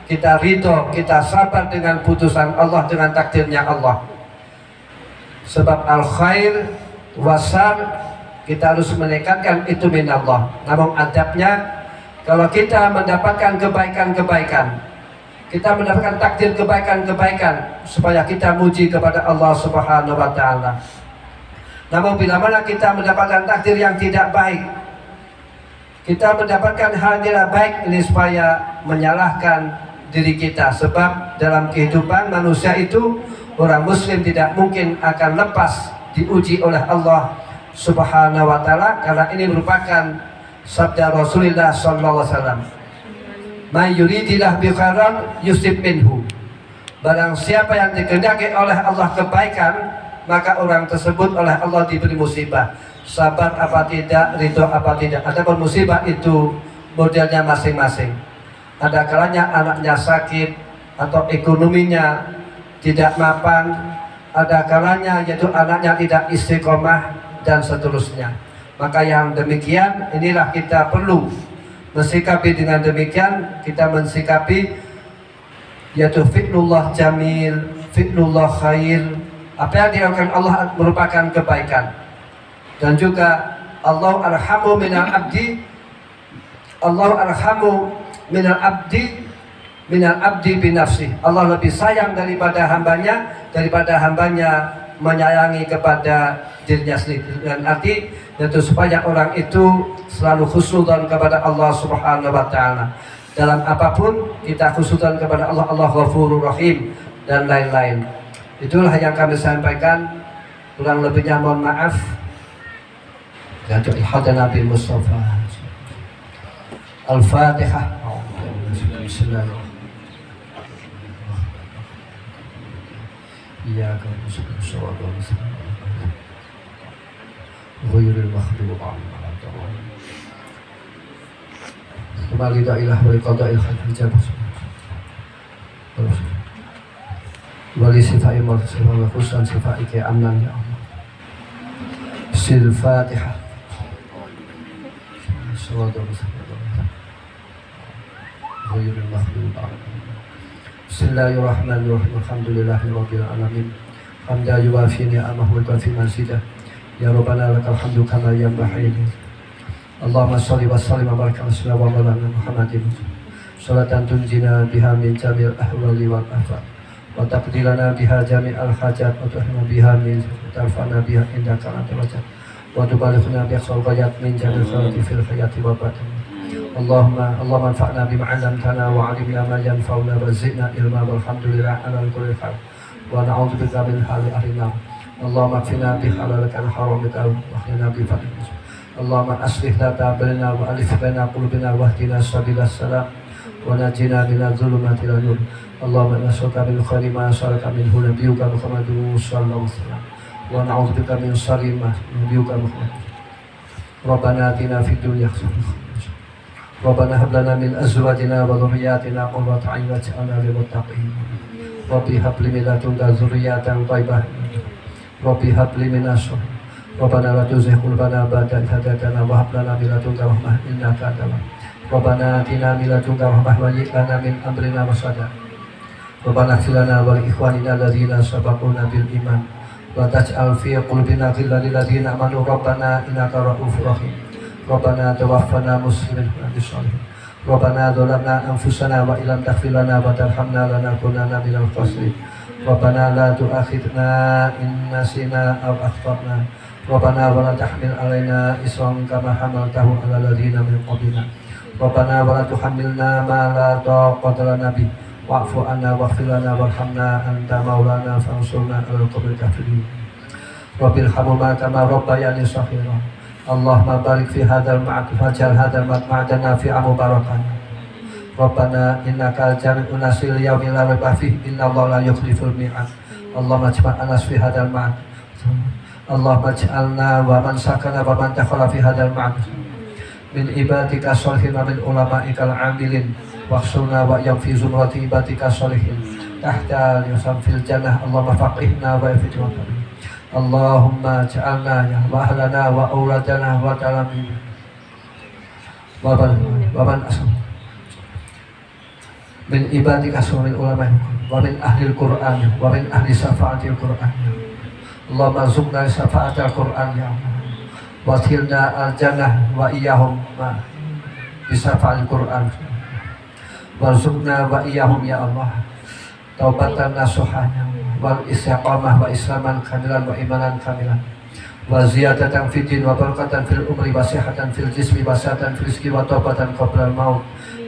kita ridho, kita sabar dengan putusan Allah, dengan takdirnya Allah. Sebab al khair wasar kita harus menekatkan itu minallah. Namun adabnya, kalau kita mendapatkan kebaikan-kebaikan, kita mendapatkan takdir kebaikan-kebaikan, supaya kita muji kepada Allah Subhanahu wa Ta'ala. Namun bila mana kita mendapatkan takdir yang tidak baik, kita mendapatkan hal yang tidak baik, ini supaya menyalahkan diri kita. Sebab dalam kehidupan manusia itu, orang muslim tidak mungkin akan lepas diuji oleh Allah Subhanahu wa Ta'ala, karena ini merupakan sabda Rasulullah sallallahu alaihi wasallam, "May yuridillahu bi khairan yusib minhu." Barang siapa yang dikehendaki oleh Allah kebaikan, maka orang tersebut oleh Allah diberi musibah. Sabar apa tidak, ridho apa tidak. Adapun musibah itu modelnya masing-masing. Ada kalanya anaknya sakit atau ekonominya tidak mapan, ada kalanya yaitu anaknya tidak istiqomah, dan seterusnya. Maka yang demikian inilah kita perlu mensikapi. Dengan demikian kita mensikapi yaitu fi'lullah jamil, fi'lullah khair. Apa yang dilakukan Allah merupakan kebaikan. Dan juga Allah arhamu minal abdi, Allah arhamu minal abdi binafsi. Allah lebih sayang daripada hambanya menyayangi kepada dirinya sendiri. Dan arti yaitu supaya orang itu selalu khusnudzon kepada Allah Subhanahu wa Ta'ala. Dalam apapun kita khusnudzon kepada Allah, Allah Ghafurur Rahim, dan lain-lain. Itulah yang kami sampaikan. Kurang lebihnya mohon maaf. Dan ilhadan Nabi Mustafa. Al-Fatihah. Bismillahirrahmanirrahim. Iyyaka na'budu wa iyyaka nasta'in. Ghairil maghdubi 'alaihim waladdallin. Kembali la ilaha wa qada'il hajat. Wali sifai maghfirah wa husnan sifai keamanan ya Allah. Sil Fatihah. Ghairil maghdubi 'alaihim. Bismillahirrahmanirrahim. Alhamdulillahirabbil alamin. Hamdan yuwafi ni'amahu wa yukafi mazidah. Ya Rabbana lakal hamdu kama yanbaghi. Allahumma shalli wa sallim wa barik ala Maulana Muhammadin. Salatan tunjina biha min jamil ahwali wal afat, wa taqdilana biha jami'al hajat, wa tuhna biha min tarfana biha indaka al-wajh, wa tubalighna bi aqsal ghayat min jamil khairati fil hayati wa batin. Allahumma anfa'na bima 'allamtana wa 'allimna ma yanfa'una wa zidna ilma, walhamdulillah ala kulli hal, wa na'udzubika min hali ahli nar. Allahumma kfina bi halalika an haramika wa khlina bi fadlika. Allahumma aslih lana bainana wa alif baina qulubina wa hdina sabilas salam wa najina minadh dhulumati ila nur. Allahumma nas'aluka min khairi ma sa'alaka minhu nabiyyuka Muhammadun sallallahu alaihi wasallam wa na'udzubika min sharri ma nabiyyuka Muhammad. Rabbana atina fid dunya hasanah. Rabbana hab lana min azwajina wa dhurriyyatina qurrata a'yun waj'alna lil muttaqin. Rabbi hab li min ladunka dzurriyyatan thayyibah. Rabbi habli minasy Rabbana la tuzigh qulubana ba'da idh hadaytana wa hab lana min ladunka rahmah innaka antal wahhab. Rabbana atina min ladunka rahmah wa hab lana min amrina rashada. Rabbana ighfir lana wa li ikhwanina alladziina sabaquna bil iman wa taj'al fi qulubina ghillan lil ladziina amanu rabbana innaka ra'ufur rahim. Rabbana tawaffana muslimin wa bish-shalihin. Rabbana dzalamna anfusana wa illam taghfir lana wa tarhamna lanakunanna minal khasirin. Rabbana la tu'akhidna in nasina aw akhtana. Rabbana wa la tahmil alaina isran kama hamaltahu ala alladziina min qablina. Rabbana wa la tuhammilna ma la taqata lana bih. Wa'fu 'anna waghfir lana warhamna anta maulana fansurna 'alal qawmil kafirin. Rabbilhamhuma kama rabbayani shaghira. Allahumma barik fi hadzal ma'ad waj'al hadzal ma'dana fi mubarakan. Rabbana innaka jami'un nasil yaumil la raiba fihi innallaha la yukhliful mi'ad. Allahumma ijma'na fi hadzal ma'ad. Allahumma ij'alna wa man sakana wa man dakhala fi hadzal ma'ad min ibadika sholihin wa min ulama'ikal 'amilin wahsurna wa yam fi zumrati ibadika sholihin tahta yusam fil jannah. Allahumma faqihna wa fitna. Allahumma ij'alna ya wa ahlana wa auladana wa talamina wa man asam min ibadika min ulama wa min ahli al-Qur'an wa min ahli syafa'atil Qur'an. Allahumma arzuqna syafaat al-Quran ya Allah. Wasilna al-jannah wa iyahum bisyafaat al-Quran. Warzuqna wa iyahum ya Allah taubatan nasuhanya wal istiqamah wa islaman kamilan wa imanan kamilan wa ziyadatan fid din wa barakatan fil umri wa sihatan fil jismi wa sihatan fil rizqi wa taubatan qabla al-maut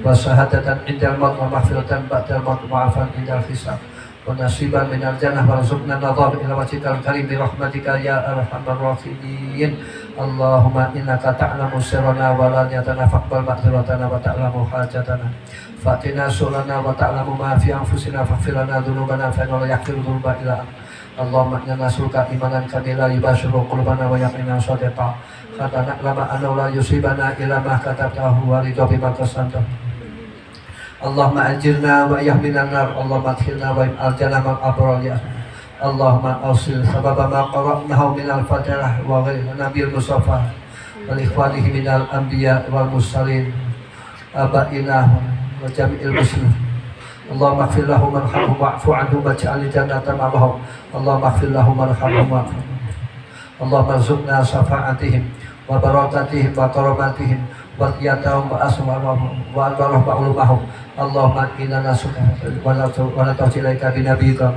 wa syahadatan indal maut wa maghfiratan ba'dal maut wa afan indal hisab wa nasiban minal jannah warzuqna nadhar ila wajhikal karim bi rahmatika ya arhamar rahimin. Allahumma innaka ta'lamu sirrana wa la niyatana faqbal ma'dziratana wa ta'lamu hajatana fatina sulana wa ta'lamu ma fi anfusina faghfir lana dhunubana fa innahu la yaghfiru dhunuba illa anta. Allahumma inna nas'aluka imanan kamila yubashiru qulubana wa yaqinan shadiqa hatta na'lama annahu la yusibana illa ma katabtahu wa ridha bima qasamtahu. Allahumma ajirna wa yahminan nar. Allahumma adkhilna wa al-jannah ma'al abrar ya Allahumma awsil sababa ma qara'nahu min al-fatihah wa ghairi nabil mustafa wal ikhwanihi min al-anbiya wal mursalin abaina wa jami'il muslimin. Allahumma ighfir lahum warhamhum wa'fu 'anhum waj'al jannata ma'wahum. Allahumma ighfir lahum warhamhum wa'fu. Allahumma arzuqna syafa'atihim wa barakatihim wa karamatihim wa qiyatahum wa aswarahum wa anwarahum wa ulumahum. Allahumma inna nas'aluka wa natawajjalaika bi nabiyyika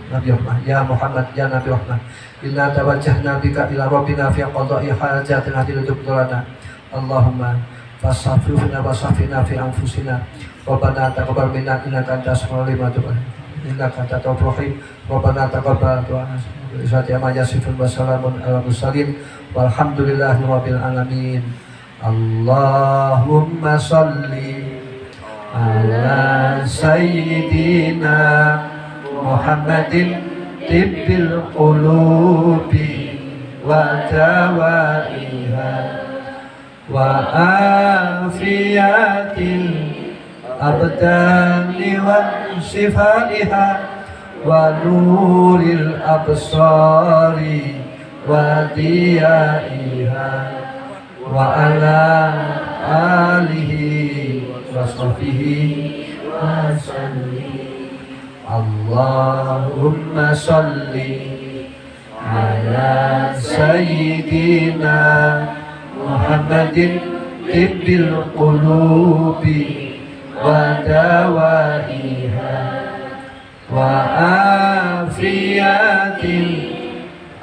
Nabi Rahmah ya Muhammad ya Nabi Rahmah inna tawajjahna bika ila rabbina fi qada'i hajatina lana. Allahumma fasafina wa safina fi anfusina Rabbana taqabbal minna innaka antas samiul alim innaka antat tawwabur rahim. Rabbana taqabbal du'ana wa yasifun wa salamun ala mursalin walhamdulillahi rabbil alamin. Allahumma shalli ala sayyidina Muhammadin tibbil qulubi wa dawaiha wa afiyatil abdani wa shifaiha wa nuril absari wa diyaiha wa ala alihi wa sahbihi wa sallim. Allahumma salli ala sayyidina Muhammadin tibbil qulubi wa dawaiha wa afiyatil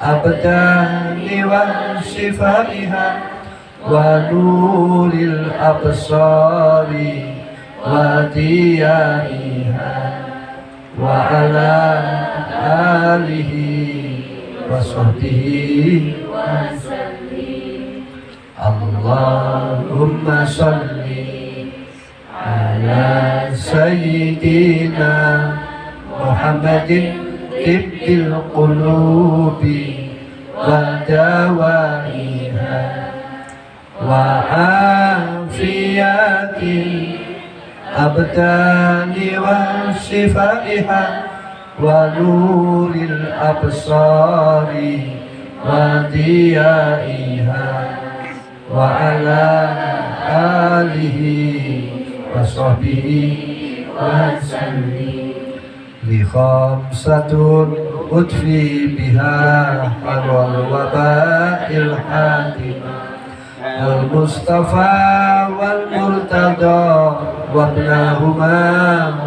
abdani wa shifaiha wa nuril absari wa diyaiha wa ala alihi wa sahbihi wa sallim. Allahumma salli ala sayyidina Muhammadin tibbil qulubi wa dawaiha wa afiyatil abdani wa shifaiha wa nuril absari wa diyaiha wa ala alihi wa sahbihi wa sallim. Li khamsatun udfi biha harwal waba'il hatimah al-Mustafa wal Murtada wa ibnahuma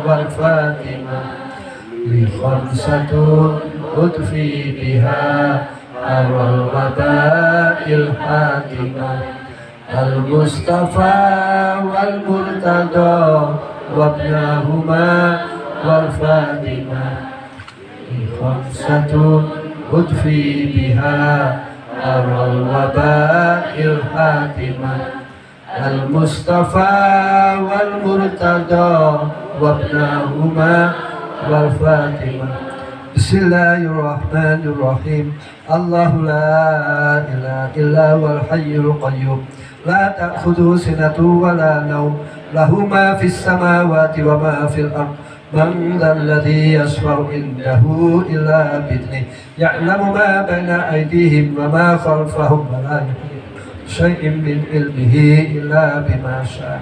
wal Fatimah. Li khamsatun udfi biha harwal waba'il hatimah al-Mustafa wal Murtada wa ibnahuma wal Fatimah. Li khamsatun udfi biha harwal waba'il hatimah al-Mustafa wal Murtada wa ibnahuma wal Fatimah. Bismillahirrahmanirrahim. Allahu la ilaha illa huwal hayyul qayyum la ta'khudhuhu sinatun wa la nawm lahu ma fis samawati wa ma fil ardh. Man dzalladzi yashfa'u indahu illa bi'idhnihi ya'lamu ma baina aydihim wa ma khalfahum wa la yuhituna bi shay'in min ilmihi illa bima sha'a.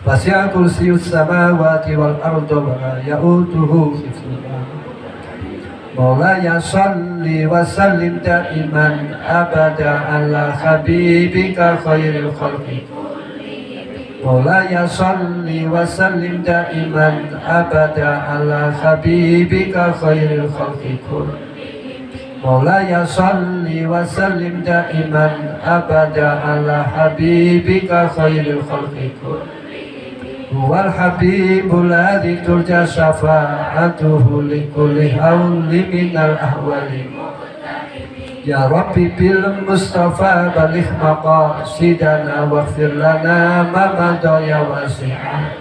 Wasi'a kursiyyus samawati wal arda wa la ya'uduhu hifdhuhuma Maulaya salli wa sallim daiman abada ala habibika khairil khalqi. Maulaya salli wa sallim daiman abada ala habibika khairil khalqi. Maulaya salli wa sallim daiman abada ala habibika khairil khalqi. Huwal habibul ladzi turja syafa'atuhu likulli hawli minal ahwali. Ya Rabbi bil Mustafa baligh maqasidana waghfir lana ma madha ya wasi'ah.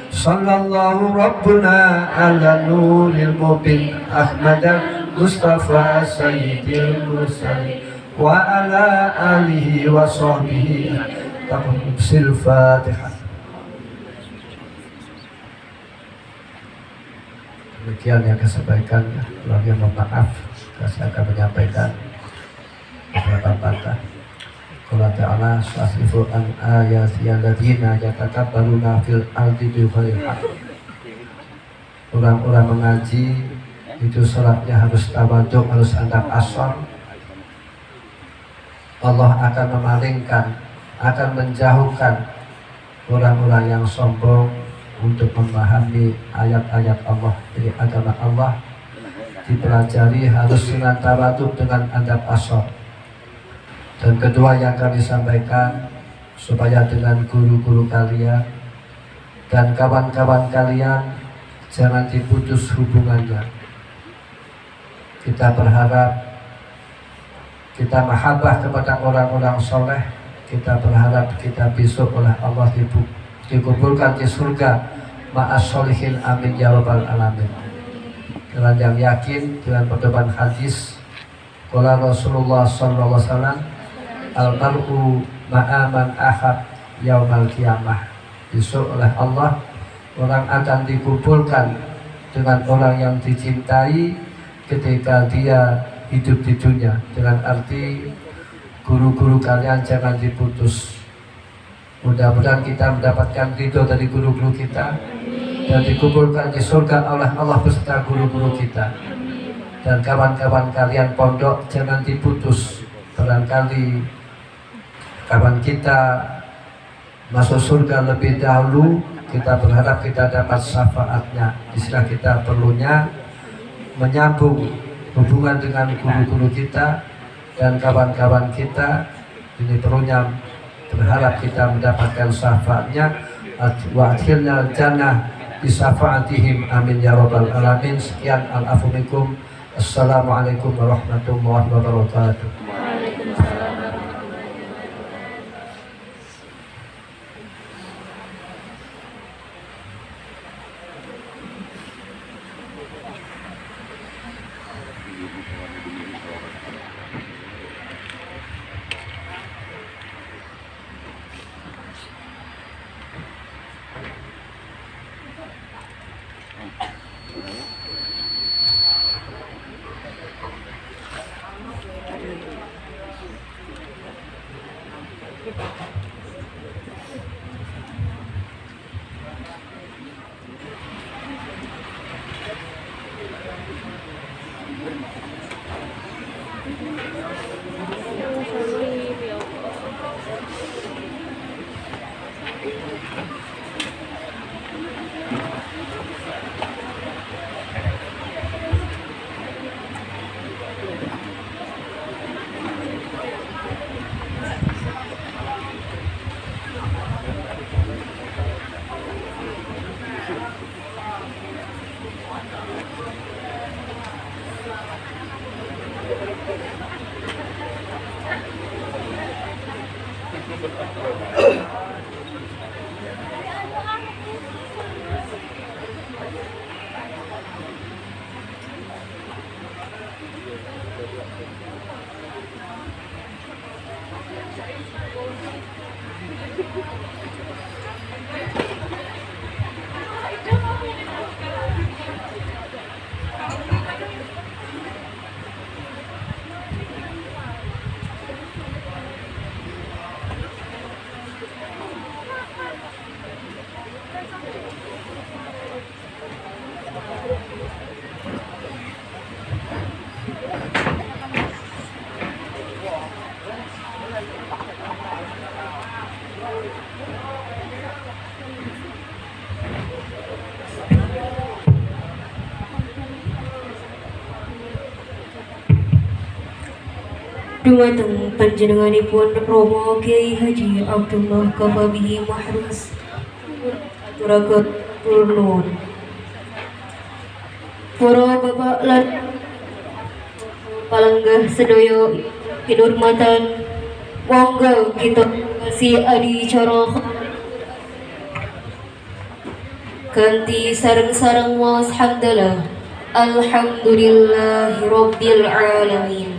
Sallallahu Rabbuna ala nuril mubin Ahmad Mustafa sayyidil mursalin wa ala alihi wa sahbihi. Taqabbil Fatihah. Demikian yang saya sampaikan, keluarga mohon maaf, saya akan menyampaikan beberapa patah. Qala ta'ala sa'asrifu an ayati alladziina yatakabbaruna fil ardi bighairi haqq. Orang-orang mengaji itu sholatnya harus tawadhu, harus adab asar. Allah akan memalingkan, akan menjauhkan orang-orang yang sombong untuk memahami ayat-ayat Allah. Jadi agama Allah dipelajari harus dengan tawadhu, dengan adab asar. Dan kedua yang kami sampaikan, supaya dengan guru-guru kalian dan kawan-kawan kalian jangan diputus hubungannya. Kita berharap, kita mahabbah kepada orang-orang soleh. Kita berharap kita besok oleh Allah dikumpulkan di surga ma'as sholihin, amin ya rabbal alamin. Dengan yang yakin, dengan pedoman hadis, qala Rasulullah sallallahu alaihi wasallam, al-mar'u ma'aman ahad yaumal qiyamah. Besok oleh Allah orang akan dikumpulkan dengan orang yang dicintai ketika dia hidup di dunia. Dengan arti guru-guru kalian jangan diputus. Mudah-mudahan kita mendapatkan ridho dari guru-guru kita dan dikumpulkan di surga oleh Allah beserta guru-guru kita. Dan kawan-kawan kalian pondok jangan diputus. Barangkali kawan kita masuk surga lebih dahulu, kita berharap kita dapat syafaatnya. Istilah kita perlunya menyambung hubungan dengan guru-guru kita dan kawan-kawan kita. Ini perlunya berharap kita mendapatkan syafaatnya. Wa akhirnya jannah bisyafaatihim, amin ya rabbal alamin. Sekian, al-afu minkum. Assalamualaikum warahmatullahi wabarakatuh. Dumateng panjenenganipun Romo Kiai Haji Abdullah Kafabihi Mahrus aturaken turun para bapak lan palanggah sedaya kinurmatan, monggo kita kasih adicara kanthi sareng-sareng waos hamdalah alhamdulillahi rabbil alamin.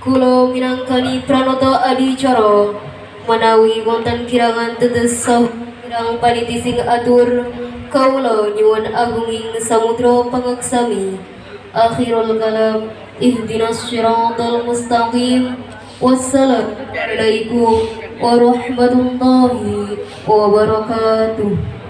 Kula minangkani pranata adicara menawi wonten kirangan tetes saha kirang panitia sing atur kaula nyuwun agunging samudra pangaksami. Akhirul kalam ihdinas siratal mustaqim. Wassalamualaikum warahmatullahi wabarakatuh.